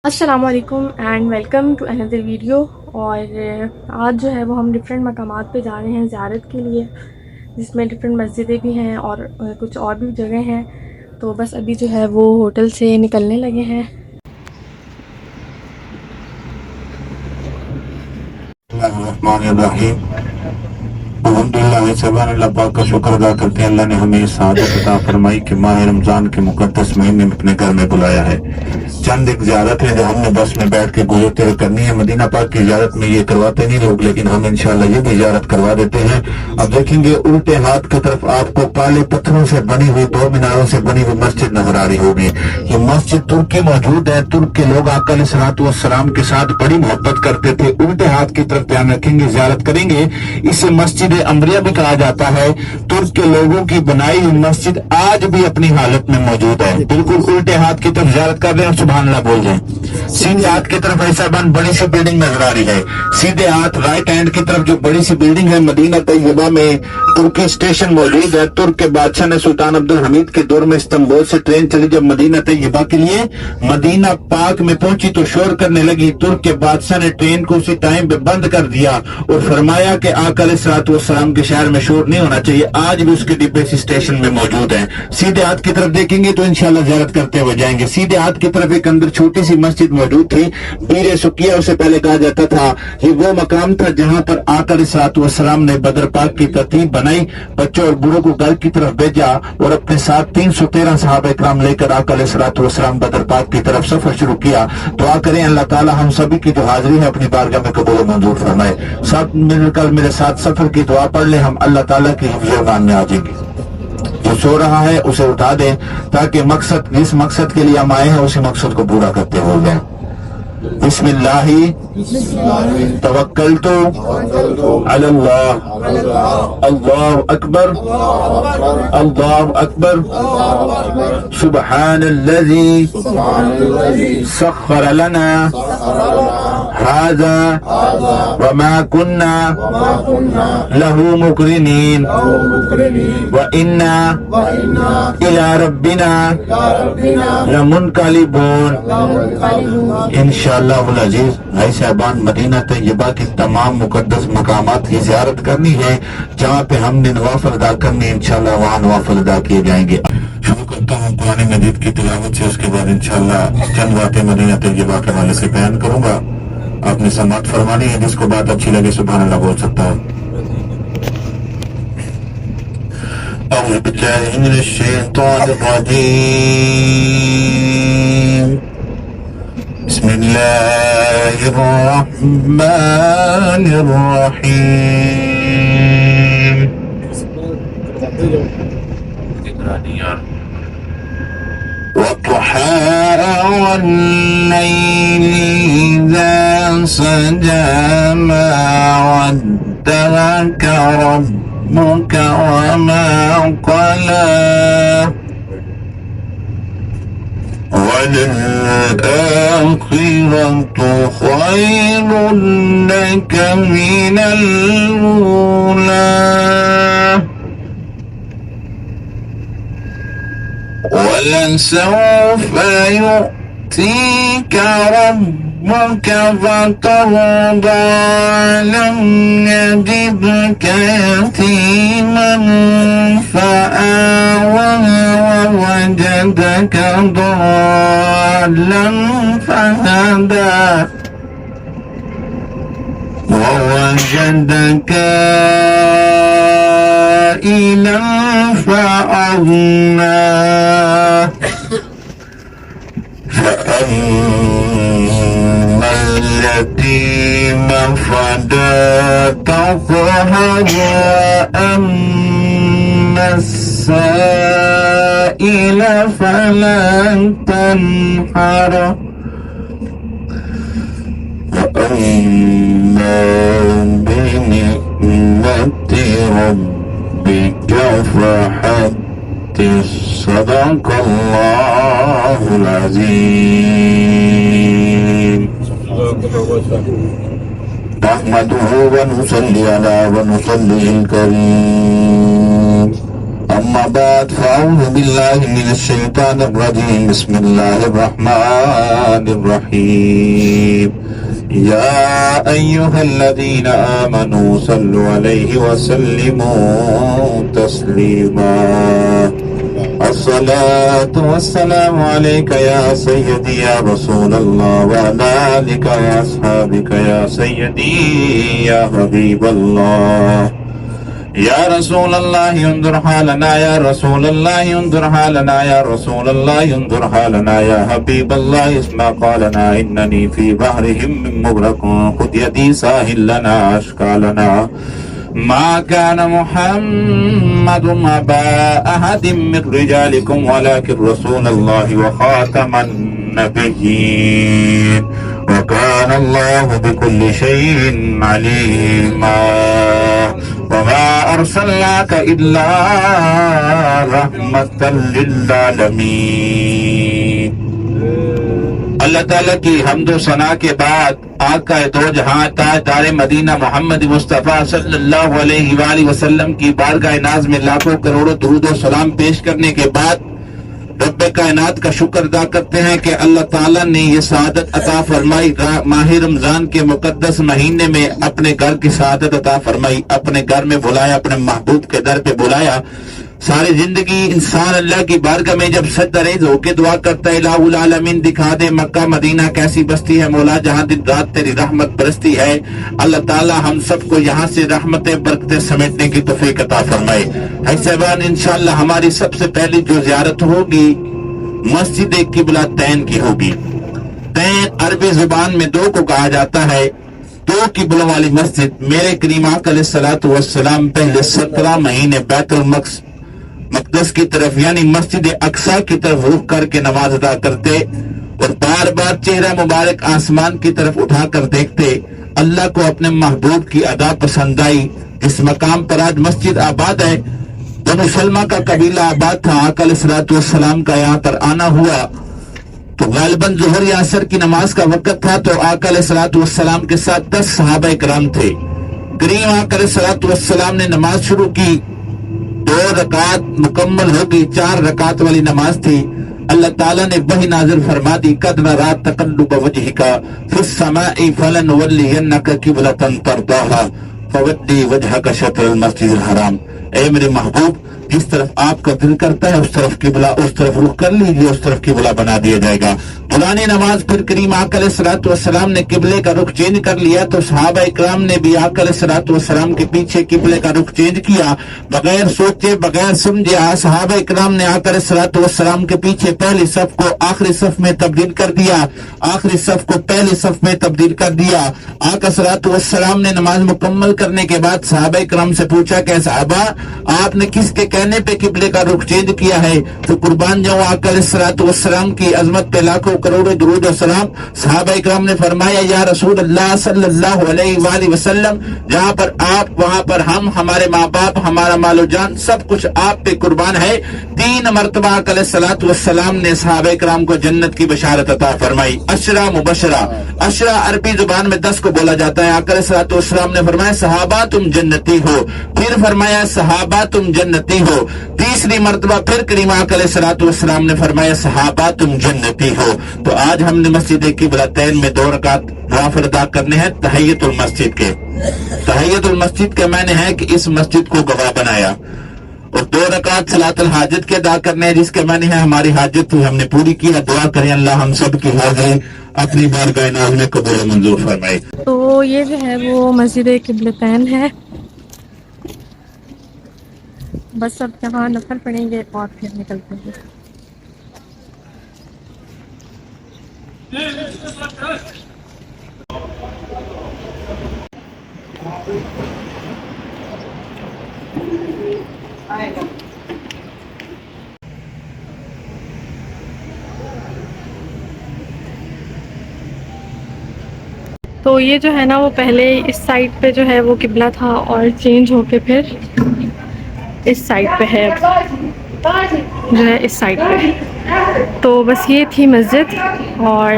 السلام علیکم and welcome to another video. اور آج جو ہے وہ ہم ڈفرینٹ مقامات پہ جا رہے ہیں زیارت کے لیے، جس میں ڈفرینٹ مسجدیں بھی ہیں اور کچھ اور بھی جگہ ہیں. تو بس ابھی جو ہے وہ ہوٹل سے نکلنے لگے ہیں. الرحمن الرحیم. الحمدللہ سبحان اللہ پاک کا شکر ادا کرتے ہیں اللہ نے ہمیں سعادت عطا فرمائی کہ ماہ رمضان کے مقدس مہینے میں اپنے گھر میں بلایا ہے. چند ایک زیارت ہے جو ہم نے بس میں بیٹھ کے گزرتے ہوئے کرنی ہے. مدینہ پاک کی زیارت میں یہ کرواتے نہیں لوگ، لیکن ہم انشاءاللہ یہ بھی زیارت کروا دیتے ہیں. اب دیکھیں گے الٹے ہاتھ کی طرف آپ کو کالے پتھروں سے بنی ہوئی، دو میناروں سے بنی ہوئی مسجد نظر آ رہی ہوگی. یہ مسجد ترک کی موجود ہے. ترک کے لوگ آقا علیہ الصلوۃ والسلام کے ساتھ بڑی محبت کرتے تھے. الٹے ہاتھ کی طرف دھیان رکھیں گے، زیارت کریں گے. اسے مسجد امریہ بھی کہا جاتا ہے. ترک کے لوگوں کی بنائی ہوئی مسجد آج بھی اپنی حالت میں موجود ہے. بالکل الٹے ہاتھ کی طرف زیارت کر رہے ہیں اور سبحان اللہ بول جائیں. سیدھے ہاتھ کی طرف ایسا بڑی سی بلڈنگ نظر آ رہی ہے. سیدھے ہاتھ رائٹ ہینڈ کی طرف جو بڑی سی بلڈنگ ہے، مدینہ طیبہ میں ترکی اسٹیشن موجود ہے. ترک کے بادشاہ نے سلطان عبد الحمید کے دور میں استنبول سے ٹرین چلی جب مدینہ طیبہ کے لیے. مدینہ پاک میں پہنچی تو شور کرنے لگی. ترک کے بادشاہ نے ٹرین کو اسی ٹائم پہ بند کر دیا اور فرمایا کہ آقا علیہ الصلوۃ والسلام کے شہر میں شور نہیں ہونا چاہیے. آج بھی اس کے ڈبے اس اسٹیشن میں موجود ہیں. سیدھے ہاتھ کی طرف دیکھیں گے تو انشاءاللہ زیارت کرتے ہوئے جائیں گے. سیدھے ہاتھ کی طرف ایک اندر چھوٹی سی مسجد موجود تھی. پیر سکیہ اسے پہلے کہا جاتا تھا. یہ وہ مقام تھا جہاں پر آقا علیہ الصلوۃ والسلام نے بدر پاک کی ترتیب بنائی. بچوں اور بوڑھوں کو گھر کی طرف بھیجا اور اپنے ساتھ 313 صحابہ کرام لے کر آقا علیہ الصلوۃ والسلام بدر پاک کی طرف سفر شروع کیا. دعا کریں اللہ تعالی ہم سبھی کی جو حاضری ہے اپنی بارگاہ میں قبول و منظور فرمائے. ساتھ مل کر میرے ساتھ سفر کی دعا پڑھ لیں. ہم اللہ تعالیٰ کی حفظ و امان میں آ جائیں گے. جو سو رہا ہے اسے اٹھا دیں تاکہ جس مقصد کے لیے ہم آئے ہیں اسی مقصد کو پورا کرتے ہو جائیں. بسم اللہ توکلت علی اللہ. اللہ اکبر اللہ اکبر. سبحان الذی سخر لنا هذا وما كنا له مقرنين وإنا إلى ربنا لمنقلبون. انشاءاللہ العزیز بھائی صاحبان مدینہ طیبہ کے تمام مقدس مقامات کی زیارت کرنی ہے. جہاں پہ ہم نے نوافل ادا کرنی انشاءاللہ وہاں نوافل ادا کیے جائیں گے. شروع کرتا ہوں قرآن مجید کی تلاوت سے. اس کے بعد انشاءاللہ چند باتیں مدینہ طیبہ کے حوالے سے بیان کروں گا. آپ نے سماعت فرمانی ہے. جس کو بات اچھی لگے سبحان اللہ بول سکتا ہے. اعوذ باللہ من الشیطان الرجیم. بسم اللہ الرحمن الرحیم. والضحى والليل إذا سجى ما ودعك ربك وما قلى وللآخرة خير لك من الأولى ولسوف يؤتيك ربك فترضى. لم يجدك يتيما فآوى ووجدك ضالا فهدى ووجدك عائلا فأغنى فأما اليتيم فلا تقهر وأما السائل فلا تنحر وأما بنعمة ربك فحدث. صدق اللہ العظیم. نحمده ونصلي على ونصلي الكريم أما بعد فأعوذ بالله من الشيطان الرجيم بسم الله الرحمن الرحيم يا أيها الذين آمنوا صلوا عليه وسلموا تسليما الصلاة والسلام عليك يا سيدي يا رسول الله وعلى آلك وأصحابك يا سيدي يا حبيب الله يا رسول الله انظر حالنا يا رسول الله انظر حالنا يا رسول الله انظر حالنا يا حبيب الله اسمع قالنا إنني في بحرهم من مغرق خذ يدي ساهل لنا أشكالنا ما كان محمد أبا أحد من رجالكم ولكن رسول الله وخاتم النبيين وكان الله بكل شيء عليما وما أرسلناك إلا رحمة للعالمین۔ اللہ تعالیٰ کی حمد و ثنا کے بعد آقا دو جہاں تاجدار مدینہ محمد مصطفیٰ صلی اللہ علیہ وآلہ وسلم کی بارگاہ ناز میں لاکھوں کروڑوں درود و سلام پیش کرنے کے بعد رب کائنات کا شکر ادا کرتے ہیں کہ اللہ تعالیٰ نے یہ سعادت عطا فرمائی، ماہ رمضان کے مقدس مہینے میں اپنے گھر کی سعادت عطا فرمائی، اپنے گھر میں بلایا، اپنے محبوب کے در پہ بلایا۔ ساری زندگی انسان اللہ کی بارگاہ میں جب سجدہ ریز ہو کے دعا کرتا ہے الہ العالمین دکھا دے مکہ مدینہ کیسی بستی ہے مولا جہاں دن رات تیری رحمت برستی ہے، اللہ تعالیٰ ہم سب کو یہاں سے رحمتیں برکتیں سمیٹنے کی توفیق عطا فرمائے۔ ہے صاحبان انشاءاللہ ہماری سب سے پہلی جو زیارت ہوگی مسجد قبلہ تین کی ہوگی۔ تین عربی زبان میں دو کو کہا جاتا ہے، دو قبلوں والی مسجد۔ میرے کریم آقا علیہ الصلوۃ والسلام پہلے 17 مہینے بیت المقدس کی طرف یعنی مسجد اقصی کی طرف رخ کر کے نماز ادا کرتے اور بار بار چہرہ مبارک آسمان کی طرف اٹھا کر دیکھتے۔ اللہ کو اپنے محبوب کی ادا پسند آئی۔ جس مقام پر آج مسجد آباد ہے بنو سلمہ کا قبیلہ آباد تھا، آقا علیہ الصلوۃ والسلام کا یہاں پر آنا ہوا تو غالباً ظہر یا عصر کی نماز کا وقت تھا، تو آقا علیہ الصلوۃ والسلام کے ساتھ 10 صحابہ کرام تھے۔ کریم آقا علیہ الصلوۃ والسلام نے نماز شروع کی، 2 رکعت مکمل ہوگی، 4 رکعت والی نماز تھی۔ اللہ تعالیٰ نے وحی نازل فرما دی قد نرى تقلب وجهك في السماء فلنولينك قبلة ترضاها فول وجهك شطر المسجد الحرام۔ اے میرے محبوب جس طرف آپ کا دل کرتا ہے اس طرف قبلہ، اس طرف رخ کر لیجیے، اس طرف قبلہ بنا دیا جائے گا۔ پرانی نماز پھر کریم آقا علیہ الصلوۃ والسلام نے قبلے کا رخ چینج کر لیا تو صحابہ اکرام نے بھی آقا علیہ الصلوۃ والسلام کے پیچھے قبلے کا رخ چینج کیا، بغیر سوچے بغیر سمجھے صحابہ اکرام نے آقا علیہ الصلوۃ والسلام کے پیچھے پہلی صف کو آخری صف میں تبدیل کر دیا، آخری صف کو پہلی صف میں تبدیل کر دیا۔ آقا علیہ الصلوۃ والسلام نے نماز مکمل کرنے کے بعد صحابہ اکرام سے پوچھا کہ صحابہ آپ نے کس کے کہنے پہ قبلے کا رخ چینج کیا ہے؟ تو قربان جاؤں آقا علیہ الصلوۃ والسلام کی عظمت پہ لاکھوں کروڑوں درود و سلام۔ صحابہ اکرام نے فرمایا یا رسول اللہ صلی اللہ علیہ وآلہ وسلم جہاں پر آپ وہاں پر ہم، ہمارے ماں باپ، ہمارا مال و جان سب کچھ آپ پہ قربان ہے۔ 3 مرتبہ آقا علیہ الصلوۃ والسلام نے صحابہ اکرام کو جنت کی بشارت عطا فرمائی۔ عشرہ مبشرہ، عشرہ عربی زبان میں 10 کو بولا جاتا ہے۔ آقا علیہ الصلوۃ والسلام نے فرمایا صحابہ تم جنتی ہو، پھر فرمایا صحابہ تم جنتی ہو، تیسری مرتبہ پھر کریم آقا علیہ الصلوۃ والسلام نے فرمایا صحابہ تم جنتی ہو۔ تو آج ہم نے مسجد قبلتین میں 2 رکعت نوافل ادا کرنے ہیں تحیت المسجد کے۔ تحیت المسجد کے معنی ہے کہ اس مسجد کو گواہ بنایا، اور 2 رکعت صلاۃ الحاجت کے ادا کرنے ہیں جس کے معنی ہے ہماری حاجت ہم نے پوری کی ہے۔ دعا کریں اللہ ہم سب کی حاضری اپنی بارگاہ ناز میں قبول و منظور فرمائے۔ تو یہ جو ہے وہ مسجد قبلتین ہے، بس اب یہاں نفل پڑیں گے اور پھر نکلتے ہیں۔ تو یہ جو ہے نا وہ پہلے اس سائڈ پہ جو ہے وہ قبلہ تھا اور چینج ہو کے پھر اس سائڈ پہ ہے، جو ہے اس سائڈ پہ۔ تو بس یہ تھی مسجد اور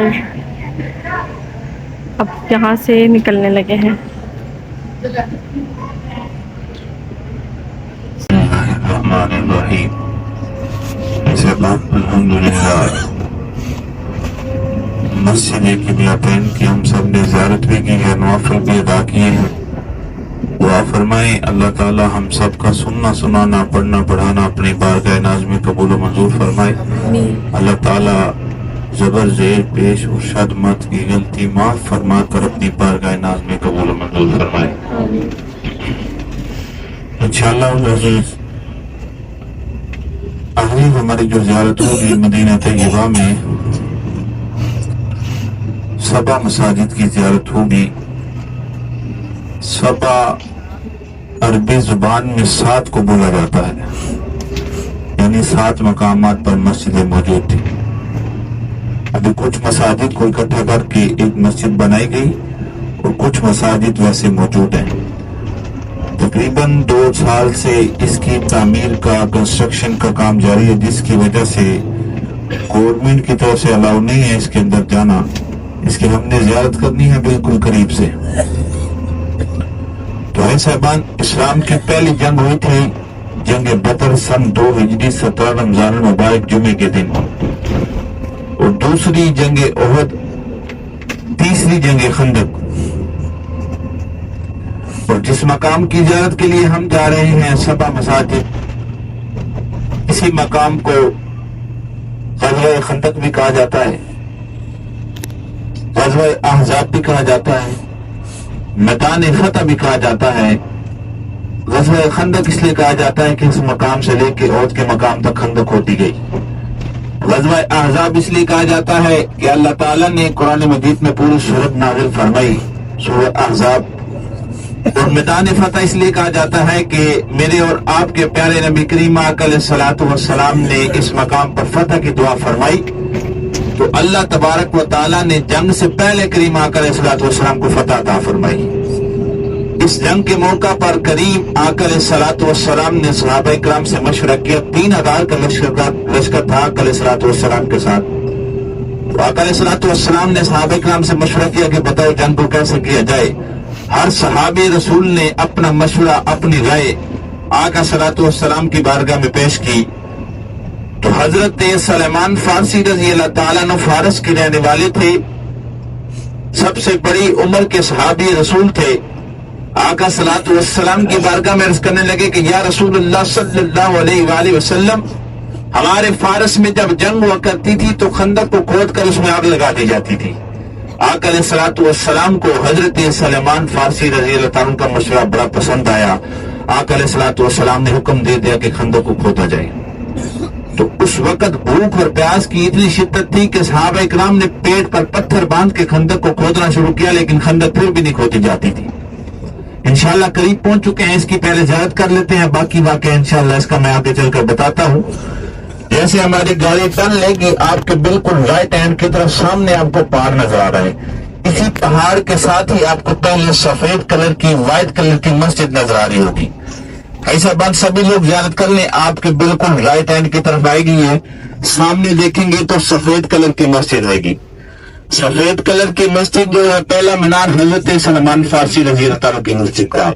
اب یہاں سے نکلنے لگے ہیں۔ الرحمن الرحیم. اسے بعد الحمدللہ مسجد قبلتین کی ہم سب نے زیارت بھی کی ہے، نوافل بھی ادا کیے ہیں. دعا فرمائیں اللہ تعالی ہم سب کا سننا سنانا پڑھنا پڑھانا اپنی بارگاہ ناز میں قبول و منظور فرمائے. اللہ تعالی زبر زیر پیش اور شد مت کی غلطی معاف فرما کر اپنی بارگاہ ناز میں قبول و منظور فرمائے. انشاءاللہ العزیز اگلی ہماری جو زیارت ہوگی مدینہ طیبہ میں 7 مساجد کی زیارت ہوگی. 7 عربی زبان میں 7 کو بولا جاتا ہے، یعنی 7 مقامات پر مسجدیں موجود تھی. ابھی کچھ مساجد کو اکٹھا کر کے ایک مسجد بنائی گئی اور کچھ مساجد ویسے موجود ہیں. تقریباً 2 سال سے اس کی تعمیر کا کنسٹرکشن کا کام جاری ہے، جس کی وجہ سے گورنمنٹ کی طرف سے الاؤ نہیں ہے اس کے اندر جانا. اس کی ہم نے زیارت کرنی ہے بالکل قریب سے. تو اے صاحبان، اسلام کی پہلی جنگ ہوئی تھی جنگ بدر سن 2 ہجری 17 رمضان المبارک جمعے کے دن، اور دوسری جنگ احد، تیسری جنگ خندق. اور جس مقام کی زیارت کے لیے ہم جا رہے ہیں 7 مساجد، اسی مقام کو غزوہ خندق بھی کہا جاتا ہے، غزوہ احزاب بھی کہا جاتا ہے، میدان فتح بھی کہا جاتا ہے. غزوہ خندق اس لیے کہا جاتا ہے کہ اس مقام سے لے کے احد کے مقام تک خندق ہوتی گئی. غزوہ احزاب اس لیے کہا جاتا ہے کہ اللہ تعالیٰ نے قرآن مجید میں پوری سورت نازل فرمائی، سورہ احزاب. اور میدان فتح اس لیے کہا جاتا ہے کہ میرے اور آپ کے پیارے نبی کریم علیہ الصلوۃ والسلام نے اس مقام پر فتح کی دعا فرمائی، تو اللہ تبارک و تعالیٰ نے جنگ سے پہلے کریم آقا علیہ الصلوۃ والسلام کو فتح عطا فرمائی. اس جنگ کے موقع پر کریم آقا علیہ الصلوۃ والسلام نے صحابہ کرام سے مشورہ کیا. 3000 کا لشکر تھا آقا علیہ الصلوۃ والسلام کے ساتھ. تو آقا علیہ الصلوۃ والسلام نے صحابہ کرام سے مشورہ کیا کہ بتاؤ جنگ کو کیسے کیا جائے. ہر صحابی رسول نے اپنا مشورہ، اپنی رائے آقا صلوات والسلام کی بارگاہ میں پیش کی. تو حضرت سلیمان فارسی رضی اللہ تعالیٰ عنہ فارس کے رہنے والے تھے، سب سے بڑی عمر کے صحابی رسول تھے. آقا صلوات والسلام کی بارگاہ میں عرض کرنے لگے کہ یا رسول اللہ صلی اللہ علیہ وآلہ وسلم، ہمارے فارس میں جب جنگ ہوا کرتی تھی تو خندق کو کھود کر اس میں آگ لگا دی جاتی تھی. آقا علیہ الصلوۃ والسلام کو حضرت سلیمان فارسی رضی اللہ تعالیٰ کا مشورہ بڑا پسند آیا. آقا علیہ الصلوۃ والسلام نے حکم دے دیا کہ خندق کو کھودا جائے. تو اس وقت بھوک اور پیاس کی اتنی شدت تھی کہ صحابہ اکرام نے پیٹ پر پتھر باندھ کے خندق کو کھودنا شروع کیا، لیکن خندق پھر بھی نہیں کھودی جاتی تھی. انشاءاللہ قریب پہنچ چکے ہیں، اس کی پہلے زیارت کر لیتے ہیں، باقی واقعہ انشاءاللہ اس کا میں آگے چل کر بتاتا ہوں. جیسے ہماری گاڑی ٹرن لے گی، آپ کے بالکل رائٹ ہینڈ کی طرف سامنے آپ کو پہاڑ نظر آ رہا ہے. اسی پہاڑ کے ساتھ ہی آپ کو پہلے سفید کلر کی وائٹ کلر کی مسجد نظر آ رہی ہوگی. ایسا بات سبھی لوگ زیارت کر لیں، آپ کے بالکل رائٹ ہینڈ کی طرف آئے گی ہے، سامنے دیکھیں گے تو سفید کلر کی مسجد آئے گی. سفید کلر کی مسجد جو ہے، پہلا مینار حضرت سلمان فارسی رضی اللہ تعالیٰ کی مسجد کا،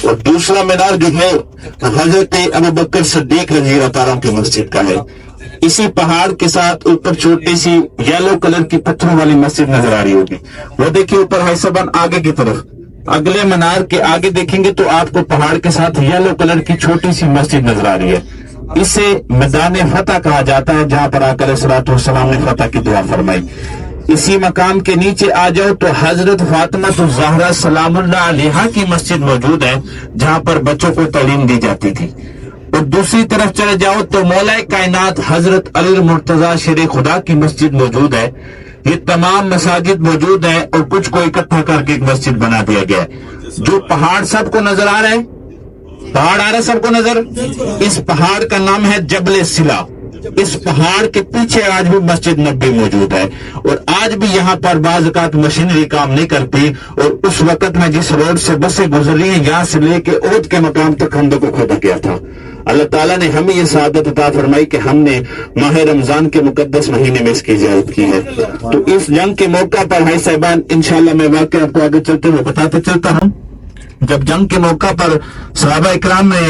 اور دوسرا مینار جو ہے حضرت ابوبکر صدیق رضی اللہ تعالیٰ کی مسجد کا ہے. اسی پہاڑ کے ساتھ اوپر چھوٹی سی یلو کلر کی پتھروں والی مسجد نظر آ رہی ہوگی. وہ دیکھیے اوپر ہے سبن آگے کی طرف، اگلے مینار کے آگے دیکھیں گے تو آپ کو پہاڑ کے ساتھ یلو کلر کی چھوٹی سی مسجد نظر آ رہی ہے. اسے میدان فتح کہا جاتا ہے، جہاں پر آقا علیہ الصلوۃ والسلام نے فتح کی دعا فرمائی. اسی مقام کے نیچے آ جاؤ تو حضرت فاطمہ الزہرا سلام اللہ علیہا کی مسجد موجود ہے، جہاں پر بچوں کو تعلیم دی جاتی تھی. اور دوسری طرف چلے جاؤ تو مولا کائنات حضرت علی المرتضیٰ شیر خدا کی مسجد موجود ہے. یہ تمام مساجد موجود ہیں اور کچھ کو اکٹھا کر کے ایک مسجد بنا دیا گیا ہے. جو پہاڑ سب کو نظر آ رہا ہے، پہاڑ آ رہا ہے سب کو نظر، اس پہاڑ کا نام ہے جبل سلا. اس پہاڑ کے پیچھے آج بھی مسجد نبی موجود ہے، اور آج بھی یہاں پر بعض اوقات مشینری کام نہیں کرتی. اور اس وقت میں جس روڈ سے بسیں گزر رہی ہیں، یہاں سے لے کے احد کے مقام تک خندق کو کھودا گیا تھا. اللہ تعالیٰ نے ہمیں یہ سعادت عطا فرمائی کہ ہم نے ماہ رمضان کے مقدس مہینے میں اس کی زیارت کی ہے. تو اس جنگ کے موقع پر بھائی صاحبان انشاءاللہ میں واقعہ آپ کو آگے چلتے ہوئے بتاتے چلتا ہوں. جب جنگ کے موقع پر صحابہ اکرام میں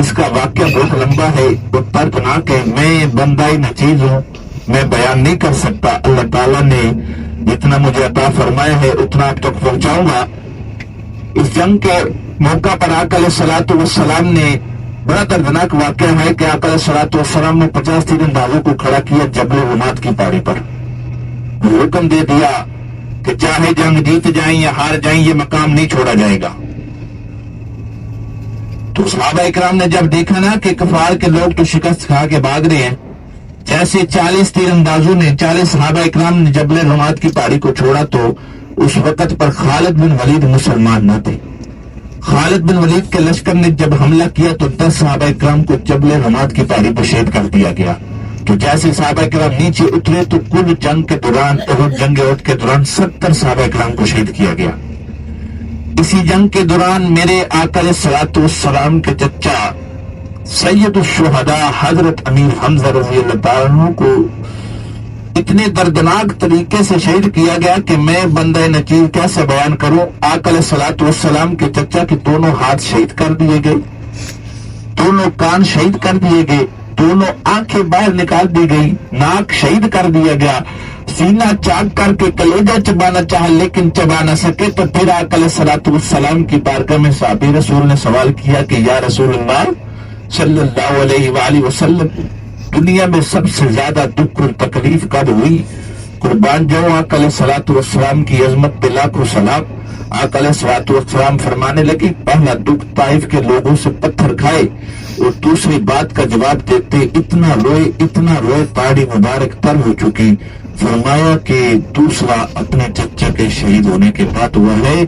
اس کا واقعہ بہت لمبا ہے، بہت دردناک ہے، میں بندہ نچیز ہوں، میں بیان نہیں کر سکتا۔ اللہ تعالیٰ نے جتنا مجھے عطا فرمایا ہے اتنا آپ تک پہنچاؤں گا۔ اس جنگ کے موقع پر آقا علیہ الصلوۃ والسلام نے بڑا دردناک واقعہ ہے کہ آقا علیہ الصلوۃ والسلام نے 50 تیر اندازوں کو کھڑا کیا جبل رمات کی پہاڑی پر، حکم دے دیا کہ چاہے جنگ جیت جائیں یا ہار جائیں یہ مقام نہیں چھوڑا جائے گا۔ تو صحابہ اکرام نے جب دیکھا نا کہ کفار کے لوگ تو شکست کھا کے بھاگ رہے ہیں، جیسے 40 تیر اندازوں نے 40 صحابہ اکرام نے جبل رمات کی پہاڑی کو چھوڑا تو اس وقت پر خالد بن ولید مسلمان نہ تھے۔ خالد بن ولید کے لشکر نے جب حملہ کیا تو 10 صحابہ اکرام کو جبل رمات کی پہاڑی پر شہید کر دیا گیا۔ تو جیسے صحابہ اکرام نیچے اترے تو کل جنگ کے دوران جنگ احد کے دوران 70 صحابہ اکرام کو شہید کیا گیا۔ اسی جنگ کے دوران میرے آقا علیہ الصلوۃ والسلام کے چچا سید الشہداء حضرت امیر حمزہ رضی اللہ تعالیٰ عنہ کو اتنے دردناک طریقے سے شہید کیا گیا کہ میں بندہ نچیر کیسے بیان کروں۔ آقا علیہ الصلوۃ والسلام کے چچا کے دونوں ہاتھ شہید کر دیے گئے، دونوں کان شہید کر دیے گئے، دونوں آنکھیں باہر نکال دی گئی، ناک شہید کر دیا گیا، سینہ چاک کر کے کلیجہ چبانا چاہا لیکن چبا نہ سکے۔ تو پھر آقا علیہ الصلوۃ والسلام کی بارگاہ میں صحابی رسول نے سوال کیا کہ یا رسول اللہ صلی اللہ علیہ وآلہ وسلم، دنیا میں سب سے زیادہ دکھ اور تکلیف کب ہوئی؟ قربان جاؤں آقا علیہ الصلوۃ والسلام کی عظمت پہ لاکھوں سلام۔ آقا علیہ الصلوۃ والسلام فرمانے لگے پہلا دکھ طائف کے لوگوں سے پتھر کھائے اور دوسری بات کا جواب دیتے اتنا روئے پہاڑی مبارک تر ہو چکی۔ فرمایا کہ دوسرا اپنے چچا کے شہید ہونے کے بعد وہ ہے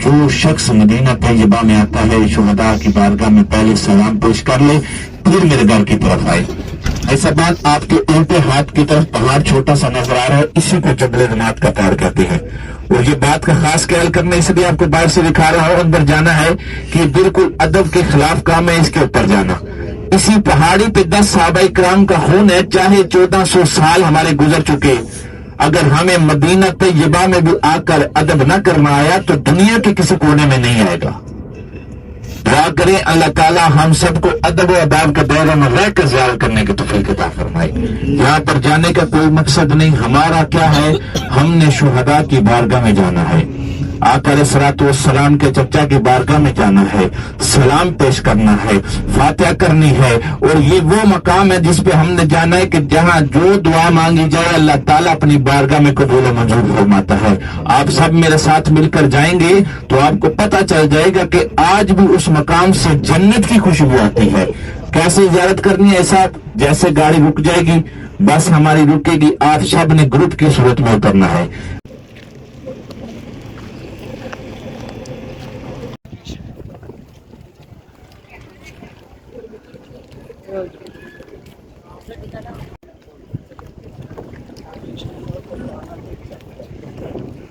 جو شخص مدینہ طیبہ میں آتا ہے شہداء کی بارگاہ میں پہلے سلام پیش کر لے پھر میرے گھر کی طرف آئے۔ ایسا بات آپ کے الٹے ہاتھ کی طرف پہاڑ چھوٹا سا نظر آ رہا ہے، اسی کو جبل رمات کا پہاڑ کہتے ہیں۔ اور یہ بات کا خاص خیال کرنا اس لیے آپ کو باہر سے دکھا رہا ہوں، اندر جانا ہے کہ بالکل ادب کے خلاف کام ہے اس کے اوپر جانا۔ اسی پہاڑی پہ 10 صحابہ کرام کا خون ہے، چاہے 1400 سال ہمارے گزر چکے، اگر ہمیں مدینہ طیبہ میں بھی آ کر ادب نہ کرنا آیا تو دنیا کے کسی کونے میں نہیں آئے گا۔ دعا کریں اللہ تعالیٰ ہم سب کو ادب و آداب کے دائرے میں رہ کر زیارت کرنے کی توفیق عطا فرمائے۔ یہاں پر جانے کا کوئی مقصد نہیں، ہمارا کیا ہے، ہم نے شہداء کی بارگاہ میں جانا ہے، آقا علیہ الصلوۃ والسلام کے چچا کی بارگاہ میں جانا ہے، سلام پیش کرنا ہے، فاتحہ کرنی ہے، اور یہ وہ مقام ہے جس پہ ہم نے جانا ہے کہ جہاں جو دعا مانگی جائے اللہ تعالیٰ اپنی بارگاہ میں قبول و منظور فرماتا ہے۔ آپ سب میرے ساتھ مل کر جائیں گے تو آپ کو پتہ چل جائے گا کہ آج بھی اس مقام سے جنت کی خوشبو آتی ہے۔ کیسے زیارت کرنی ہے؟ ایسا جیسے گاڑی رک جائے گی بس ہماری رکے گی، آپ سب نے گروپ کی صورت میں اترنا ہے۔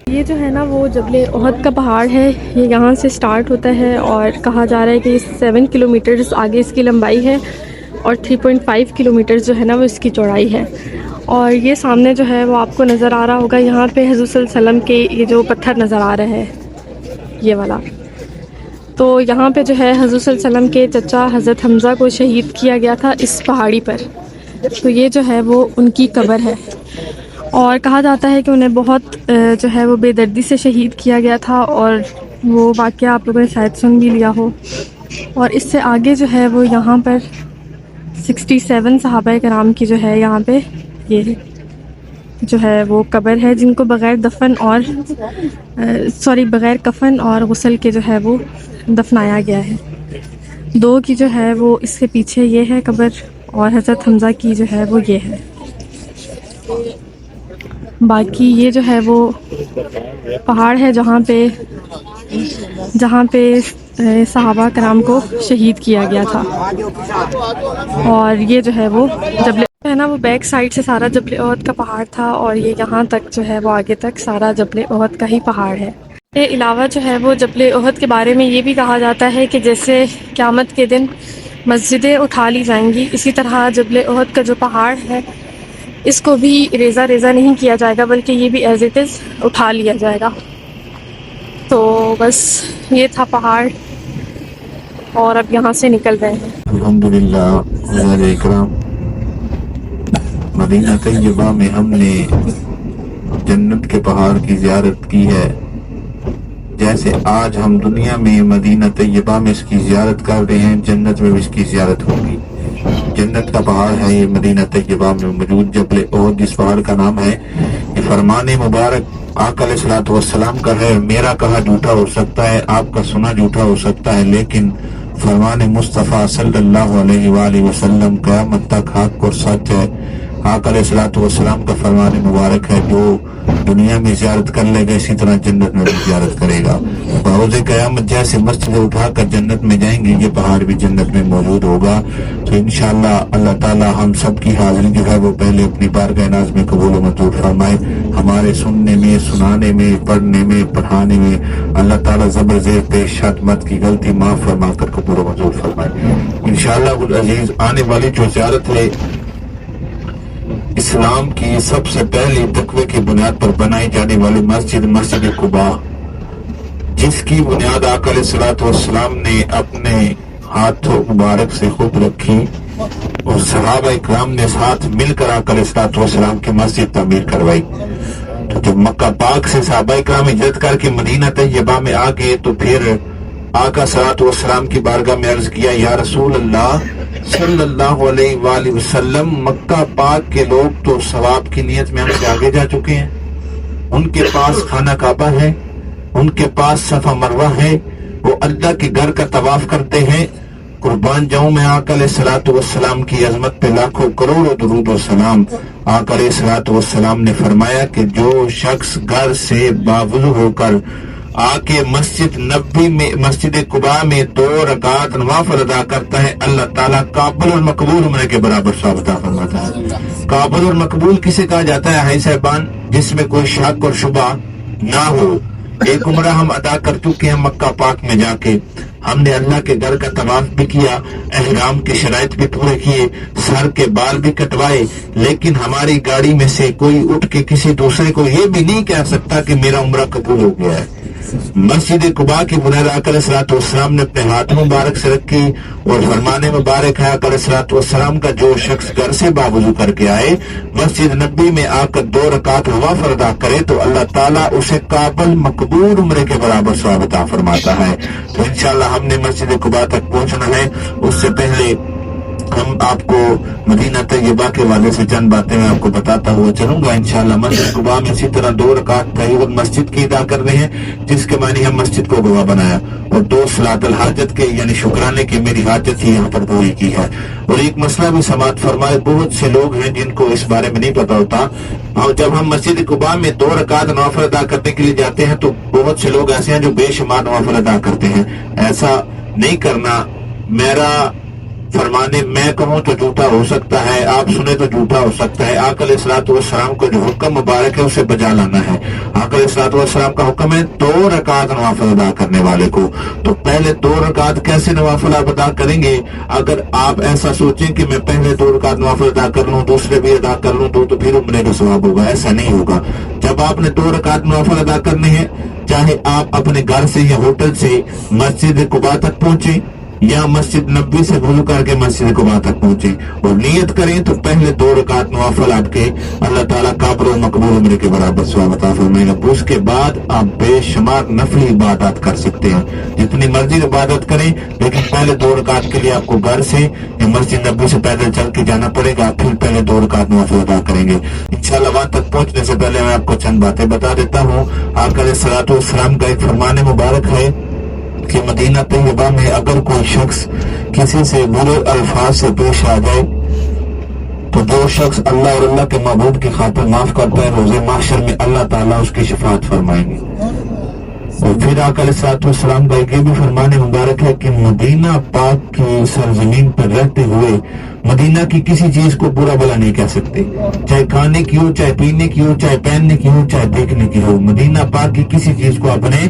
یہ جو ہے نا وہ جبل احد کا پہاڑ ہے، یہ یہاں سے سٹارٹ ہوتا ہے اور کہا جا رہا ہے کہ 7 کلومیٹرز آگے اس کی لمبائی ہے اور 3.5 کلومیٹرز جو ہے نا وہ اس کی چوڑائی ہے۔ اور یہ سامنے جو ہے وہ آپ کو نظر آ رہا ہوگا، یہاں پہ حضور صلی اللہ علیہ وسلم کے یہ جو پتھر نظر آ رہا ہے یہ والا، تو یہاں پہ جو ہے حضور صلی اللہ علیہ وسلم کے چچا حضرت حمزہ کو شہید کیا گیا تھا اس پہاڑی پر، تو یہ جو ہے وہ ان کی قبر ہے۔ اور کہا جاتا ہے کہ انہیں بہت جو ہے وہ بے دردی سے شہید کیا گیا تھا، اور وہ واقعہ آپ لوگوں نے شاید سن بھی لیا ہو۔ اور اس سے آگے جو ہے وہ یہاں پر 67 صحابہ کرام کی جو ہے یہاں پہ یہ جو ہے وہ قبر ہے، جن کو بغیر کفن اور غسل کے جو ہے وہ دفنایا گیا ہے۔ 2 کی جو ہے وہ اس کے پیچھے یہ ہے قبر، اور حضرت حمزہ کی جو ہے وہ یہ ہے۔ باقی یہ جو ہے وہ پہاڑ ہے جہاں پہ صحابہ کرام کو شہید کیا گیا تھا، اور یہ جو ہے وہ جبل ہے نا وہ بیک سائڈ سے سارا جبل احد کا پہاڑ تھا، اور یہ یہاں تک جو ہے وہ آگے تک سارا جبل احد کا ہی پہاڑ ہے۔ اس کے علاوہ جو ہے وہ جبل احد کے بارے میں یہ بھی کہا جاتا ہے کہ جیسے قیامت کے دن مسجدیں اٹھا لی جائیں گی، اسی طرح جبل احد کا جو پہاڑ ہے اس کو بھی ریزہ نہیں کیا جائے گا، بلکہ یہ بھی ایز اٹ از اٹھا لیا جائے گا۔ تو بس یہ تھا پہاڑ، اور اب یہاں سے نکل رہے ہیں۔ الحمدللہ عزیز اکرام، مدینہ طیبہ میں ہم نے جنت کے پہاڑ کی زیارت کی ہے، جیسے آج ہم دنیا میں مدینہ طیبہ میں اس کی زیارت کر رہے ہیں، جنت میں بھی اس کی زیارت ہوگی۔ جنت کا پہاڑ ہے یہ مدینہ طیبہ میں موجود جبل احد، جس پہاڑ کا نام ہے۔ یہ فرمان مبارک آقا علیہ الصلوۃ والسلام کا ہے۔ میرا کہا جھوٹا ہو سکتا ہے، آپ کا سنا جھوٹا ہو سکتا ہے، لیکن فرمان مصطفیٰ صلی اللہ علیہ وآلہ وسلم قیامت تک حق اور سچ ہے۔ آقا علیہ الصلوۃ والسلام کا فرمان مبارک ہے، جو دنیا میں زیارت کر لے گا اسی طرح جنت میں بھی زیارت کرے گا۔ بروز قیامت جیسے مسجد اٹھا کر جنت میں جائیں گے، یہ پہاڑ بھی جنت میں موجود ہوگا۔ تو انشاءاللہ اللہ تعالی ہم سب کی حاضری جو ہے وہ پہلے اپنی بارگاہ ناز میں قبول و منظور فرمائے۔ ہمارے سننے میں، سنانے میں، پڑھنے میں، پڑھانے میں اللہ تعالی زبر زیر پیش شد مت کی غلطی معاف فرما کر قبول و منظور فرمائے۔ انشاءاللہ العزیز آنے والی جو زیارت ہے اسلام کی سب سے پہلی تقوی کی بنیاد پر بنائی جانے والی مسجد قباء، جس کی بنیاد آقا علیہ الصلوۃ والسلام نے اپنے ہاتھوں مبارک سے خود رکھی اور صحابہ اکرام نے ساتھ مل کر آقا علیہ الصلوۃ والسلام کی مسجد تعمیر کروائی۔ تو جب مکہ پاک سے صحابہ اکرام ہجرت کر کے مدینہ طیبہ میں آ گئے تو پھر آقا صلوات والسلام کی بارگاہ میں عرض کیا، یا رسول اللہ صلی اللہ علیہ وآلہ وسلم، مکہ پاک کے لوگ تو ثواب کی نیت میں ہم سے آگے جا چکے ہیں، ان کے پاس خانہ کعبہ ہے، ان کے پاس صفا مروہ ہے، وہ اللہ کے گھر کا طواف کرتے ہیں۔ قربان جاؤں میں آقا علیہ الصلوۃ والسلام کی عظمت پہ لاکھوں کروڑوں درود و سلام۔ آقا علیہ الصلوۃ والسلام نے فرمایا کہ جو شخص گھر سے باوضو ہو کر آ کے مسجد قباء میں 2 رکعت نوافل ادا کرتا ہے، اللہ تعالیٰ قابل اور مقبول عمرے کے برابر ثواب عطا فرماتا ہے۔ قابل اور مقبول کسے کہا جاتا ہے بھائی صاحبان؟ جس میں کوئی شک اور شبہ نہ ہو۔ ایک عمرہ ہم ادا کر چکے ہیں مکہ پاک میں جا کے، ہم نے اللہ کے گھر کا طواف بھی کیا، احرام کے شرائط بھی پورے کیے، سر کے بال بھی کٹوائے، لیکن ہماری گاڑی میں سے کوئی اٹھ کے کسی دوسرے کو یہ بھی نہیں کہہ سکتا کہ میرا عمرہ قبول ہو گیا ہے۔ مسجد قباء کی بنیاد آقا علیہ الصلوۃ والسلام نے اپنے ہاتھ مبارک سے رکھی اور فرمان مبارک ہے آقا علیہ الصلوۃ والسلام کا، جو شخص گھر سے باوضو کر کے آئے مسجد نبی میں آ کر 2 رکعت نوافل ادا کرے تو اللہ تعالیٰ اسے قابل مقبول عمرے کے برابر ثواب عطا فرماتا ہے۔ تو انشاءاللہ ہم نے مسجد قباء تک پہنچنا ہے، اس سے پہلے ہم آپ کو مدینہ طیبہ کے حوالے سے چند باتیں میں آپ کو بتاتا ہوا چلوں گا انشاءاللہ۔ مسجد قباء میں اسی طرح 2 رکعت تحیۃ مسجد کی ادا کر رہے ہیں، جس کے معنی ہم مسجد کو گواہ بنایا، اور 2 صلاۃ الحاجت کے یعنی شکرانے کی میری حاجت ہی یہاں پر پوری کی ہے۔ اور ایک مسئلہ بھی سماعت فرمائے، بہت سے لوگ ہیں جن کو اس بارے میں نہیں پتا ہوتا، اور جب ہم مسجد قباء میں 2 رکعت نوافل ادا کرنے کے لیے جاتے ہیں تو بہت سے لوگ ایسے ہیں جو بے شمار نوافل ادا کرتے ہیں۔ ایسا نہیں کرنا۔ میرا فرمانے میں کہوں تو جھوٹا ہو سکتا ہے، آپ سنے تو جھوٹا ہو سکتا ہے۔ آقا علیہ الصلوۃ والسلام کو جو حکم مبارک ہے اسے بجا لانا ہے۔ آقا علیہ الصلوۃ والسلام کا حکم ہے 2 رکعت نوافل ادا کرنے والے کو، تو پہلے 2 رکعت کیسے نوافل آپ ادا کریں گے؟ اگر آپ ایسا سوچیں کہ میں پہلے 2 رکعت نوافل ادا کر لوں، دوسرے بھی ادا کر لوں تو پھر عمرے کا ثواب ہوگا، ایسا نہیں ہوگا۔ جب آپ نے 2 رکعت نوافل ادا کرنے ہیں، چاہے آپ اپنے گھر سے یا ہوٹل سے مسجد قباء تک پہنچیں یا مسجد نبی سے وضو کر کے مسجد قباء تک پہنچے اور نیت کریں، تو پہلے 2 رکعت نوافل آپ کے اللہ تعالیٰ قابل و مقبول عمرے کے برابر ثواب عطا فرمائے گا۔ اس کے بعد آپ بے شمار نفلی عبادات کر سکتے ہیں، جتنی مرضی عبادت کریں، لیکن پہلے 2 رکعت کے لیے آپ کو گھر سے یا مسجد نبی سے پیدل چل کے جانا پڑے گا، پھر پہلے 2 رکعت نوافل ادا کریں گے انشاءاللہ۔ وہاں تک پہنچنے سے پہلے میں آپ کو چند باتیں بتا دیتا ہوں۔ آقا علیہ الصلوۃ والسلام کا ایک فرمان مبارک ہے کہ مدینہ طیبہ میں اگر کوئی شخص کسی سے برے الفاظ سے پیش آ جائے تو جو شخص اللہ اور اللہ کے محبوب کی خاطر معاف کرتا ہے، روز محشر میں اللہ تعالیٰ اس کی شفاعت فرمائیں گے۔ اور پھر آقا علیہ الصلوۃ والسلام کا ایک یہ بھی فرمان مبارک ہے کہ مدینہ پاک کی سرزمین پر رہتے ہوئے مدینہ کی کسی چیز کو برا بلا نہیں کہہ سکتے، چاہے کھانے کی ہو، چاہے پینے کی ہو، چاہے پہننے کی ہو، چاہے دیکھنے کی ہو، مدینہ پاک کی کسی چیز کو آپ نے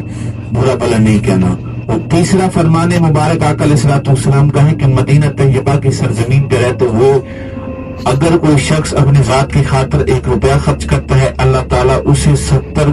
برا بلا نہیں کہنا۔ اور تیسرا فرمان مبارک آقا علیہ الصلوۃ والسلام کا ہے کہ مدینہ طیبہ کی سرزمین پہ رہتے ہوئے اگر کوئی شخص اپنی ذات کی خاطر 1 روپیہ خرچ کرتا ہے، اللہ تعالیٰ اسے 70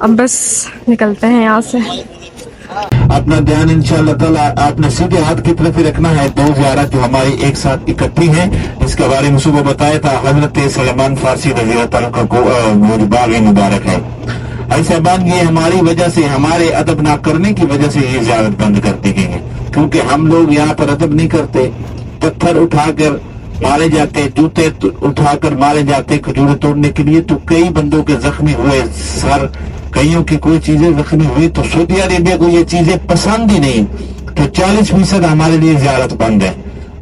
اب بس نکلتے ہیں یہاں سے. اپنا دھیان انشاءاللہ تعالیٰ آپ نے سیدھے ہاتھ کی طرف ہی رکھنا ہے. دو زیارت جو ہماری ایک ساتھ اکٹھی ہیں اس کے بارے میں صبح بتایا تھا. حضرت سلمان فارسی رضی اللہ تعالیٰ کا باغ مبارک ہے. صاحبان یہ ہماری وجہ سے، ہمارے ادب نہ کرنے کی وجہ سے یہ زیارت بند کر دی گئی ہے، کیونکہ ہم لوگ یہاں پر ادب نہیں کرتے. پتھر اٹھا کر مارے جاتے، جوتے اٹھا کر مارے جاتے کھجورے توڑنے کے لیے، تو کئی بندوں کے زخمی ہوئے، سر کئیوں کی کوئی چیزیں زخمی ہوئی. تو سعودی عربیہ کو یہ چیزیں پسند ہی نہیں، تو 40% ہمارے لیے زیارت بند ہے.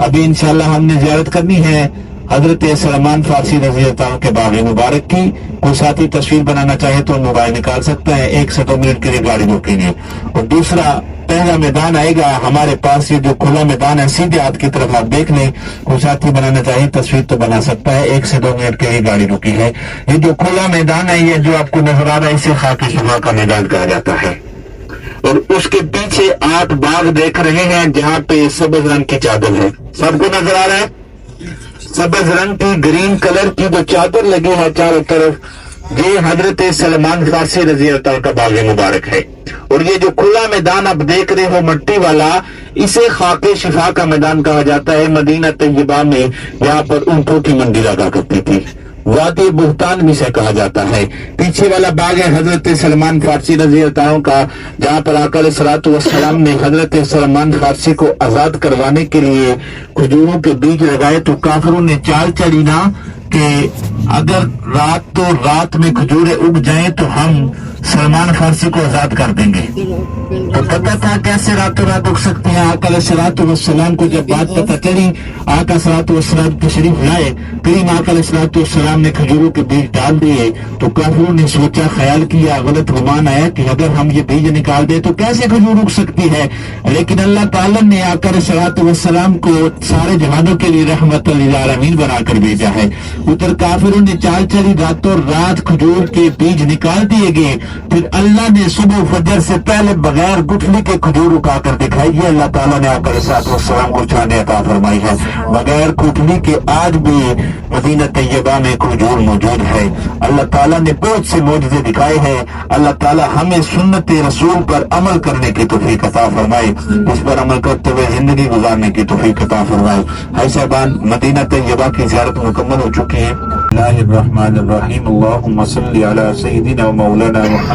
ابھی انشاءاللہ ہم نے زیارت کرنی ہے حضرت سلمان فارسی رضی اللہ عنہ کے باغ مبارک کی. کوئی ساتھی تصویر بنانا چاہے تو موبائل نکال سکتا ہے. 1 سے 2 منٹ کے لیے گاڑی روکیں گے. اور دوسرا پہلا میدان آئے گا ہمارے پاس، یہ جو کھلا میدان ہے سیدھے ہاتھ کی طرف آپ دیکھ لیں. کوئی ساتھی بنانا چاہے تصویر تو بنا سکتا ہے. 1 سے 2 منٹ کے لیے گاڑی روکی ہے. یہ جو کھلا میدان ہے، یہ جو آپ کو نظر آ رہا ہے، اسے خاک شفا کا میدان کہا جاتا ہے. اور اس کے پیچھے آپ باغ دیکھ رہے ہیں جہاں پہ سبز رنگ کی چادر ہے. سب کو نظر آ رہا ہے؟ سبز رنگ کی گرین کلر کی جو چادر لگی ہے چاروں طرف، یہ حضرت سلمان فارسی رضی اللہ عنہ کا باغ مبارک ہے. اور یہ جو کھلا میدان آپ دیکھ رہے ہو مٹی والا، اسے خاک شفا کا میدان کہا جاتا ہے. مدینہ طیبہ میں یہاں پر اونٹوں کی منڈی لگا کرتی تھی. وادی بہتان بھی سے کہا جاتا ہے. پیچھے والا باغ ہے حضرت سلمان فارسی رضی اللہ عنہ کا، جہاں پر آقا علیہ الصلوۃ والسلام نے حضرت سلمان فارسی کو آزاد کروانے کے لیے کھجوروں کے بیج لگائے. تو کافروں نے چال چلی نا کہ اگر رات میں کھجورے اگ جائیں تو ہم سلمان فارسی کو آزاد کر دیں گے. تو پتہ تھا کیسے راتوں رات اگ سکتے ہیں. آقا علیہ الصلوۃ والسلام کو جب بات پتہ چلی، آقا صلوات والسلام تشریف لائے، کریم آقا علیہ الصلوۃ والسلام نے کھجوروں کے بیج ڈال دیے. تو کافروں نے سوچا، خیال کیا، غلط گمان آیا کہ اگر ہم یہ بیج نکال دیں تو کیسے کھجور اگ سکتی ہے. لیکن اللہ تعالیٰ نے آقا علیہ الصلوۃ والسلام کو سارے جہانوں کے لیے رحمت للعالمین بنا کر بھیجا ہے. ادھر کافروں نے چال چلی، راتوں رات کھجور کے بیج نکال دیے گئے. پھر اللہ نے صبح فجر سے پہلے بغیر گٹھلی کے کھجور اگا کر دکھائی. یہ اللہ تعالیٰ نے آقا علیہ الصلوۃ والسلام کو شان عطا فرمائی ہے. بغیر گٹھلی کے آج بھی مدینہ طیبہ میں کھجور موجود ہے. اللہ تعالیٰ نے بہت سے معجزے دکھائے ہیں. اللہ تعالیٰ ہمیں سنت رسول پر عمل کرنے کی توفیق عطا فرمائے، اس پر عمل کرتے ہوئے زندگی گزارنے کی توفیق عطا فرمائے. بھائی صاحبان، مدینہ طیبہ کی زیارت مکمل ہو چکی ہے. اللہ الرحمن الرحیم. اللہم صلی علی سیدنا و مولانا محمد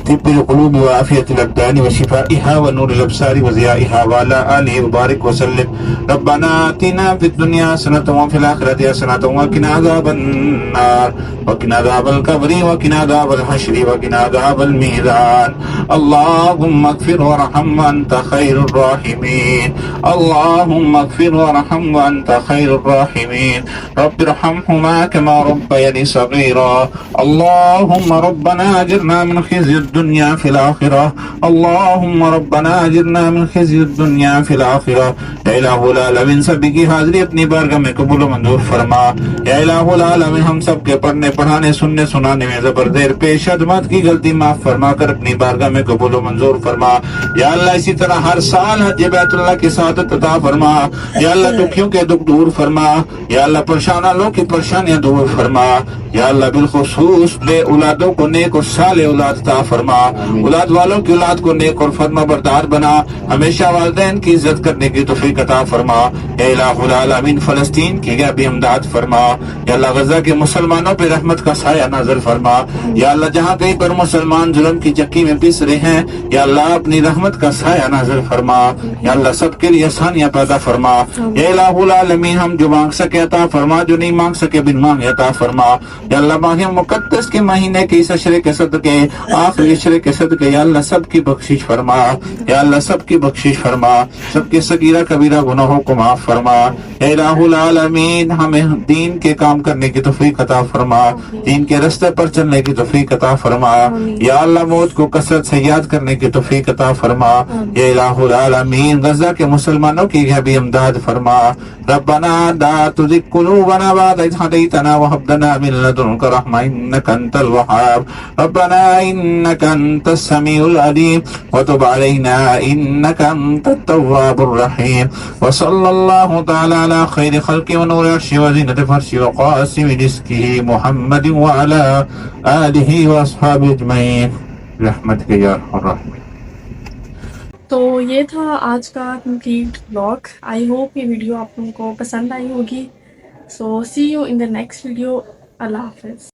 طب القلوب وعافیت الابدان وشفائها ونور الابصار وضیائها وعلى آلہ وبارک وسلم. ربنا آتنا فی الدنیا حسنۃ وفی الآخرۃ حسنۃ وقنا عذاب النار وقنا عذاب القبر وقنا عذاب الحشر وقنا عذاب المیزان. اللہم اغفر وارحم وانت خیر الراحمین. اللہم اغفر وارحم وانت خیر الراحمین. رب ارحمهما كما ربياني صغيرا. اللهم ربنا اجرنا من خزي الدنيا في الآخرة. اللهم ربنا اجرنا من خزي الدنيا في الآخرة. یا الہ العالمین، سبھی کی حاضری اپنی بارگاہ میں قبول و منظور فرما. یا الہ العالمین، ہم سب کے پڑھنے پڑھانے سننے سنانے میں زبر دیر پیش ادمات کی غلطی معاف فرما کر اپنی بارگاہ میں قبول و منظور فرما. یا اللہ اسی طرح ہر سال حج بیت اللہ کی سعادت عطا فرما. یا اللہ دکھیوں کے دکھ دور فرما. یا اللہ پریشان لوگوں کی پریشانیاں دور فرما. یا اللہ بالخصوص بے اولادوں کو نیک اور صالح اولاد عطا فرما. اولاد والوں کی اولاد کو نیک اور فرما بردار بنا. ہمیشہ والدین کی عزت کرنے کی توفیق عطا فرما. اے الہ العالمین، فلسطین کی غیبی امداد فرما. یا اللہ غزہ کے مسلمانوں پہ رحمت کا سایہ نازل فرما. یا اللہ جہاں کہیں پر مسلمان ظلم کی چکی میں پس رہے ہیں، یا اللہ اپنی رحمت کا سایہ نازل فرما. یا اللہ سب کے لیے آسانیاں پیدا فرما. یا الہ العالمین، ہم جو مانگ سکے عطا فرما، جو نہیں مانگ سکے بن مانگے عطا فرما. یا اللہ ماہ مقدس کے مہینے کی اس عشرے کے صدقے، آخری عشرے کے صدقے، یا اللہ سب کی بخشش فرما. یا اللہ سب کی بخشش فرما. سب کے صغیرہ کبیرہ گناہوں کو معاف فرما. اے الہ العالمین، ہمیں دین کے کام کرنے کی توفیق عطا فرما. دین کے رستے پر چلنے کی توفیق عطا فرما. یا اللہ موت کو کثرت سے یاد کرنے کی توفیق عطا فرما. یا الہ العالمین، غزہ کے مسلمانوں کی غیبی امداد فرما. ربنا لا تزغ قلوبنا بعد إذ هديتنا وهب لنا من لدنك رحمة إنك أنت الوهاب. ربنا إنك أنت السميع العليم وتب علينا إنك أنت التواب الرحيم وصلى الله تعالى على خير خلق ونور عرش وزينة فرش وقاسم رزقه محمد وعلى آله وأصحابه أجمعين برحمتك يا أرحم الراحمين. تو یہ تھا آج کا کمپلیٹ بلاگ. آئی ہوپ یہ ویڈیو آپ لوگوں کو پسند آئی ہوگی. So see you in the next video. اللہ حافظ.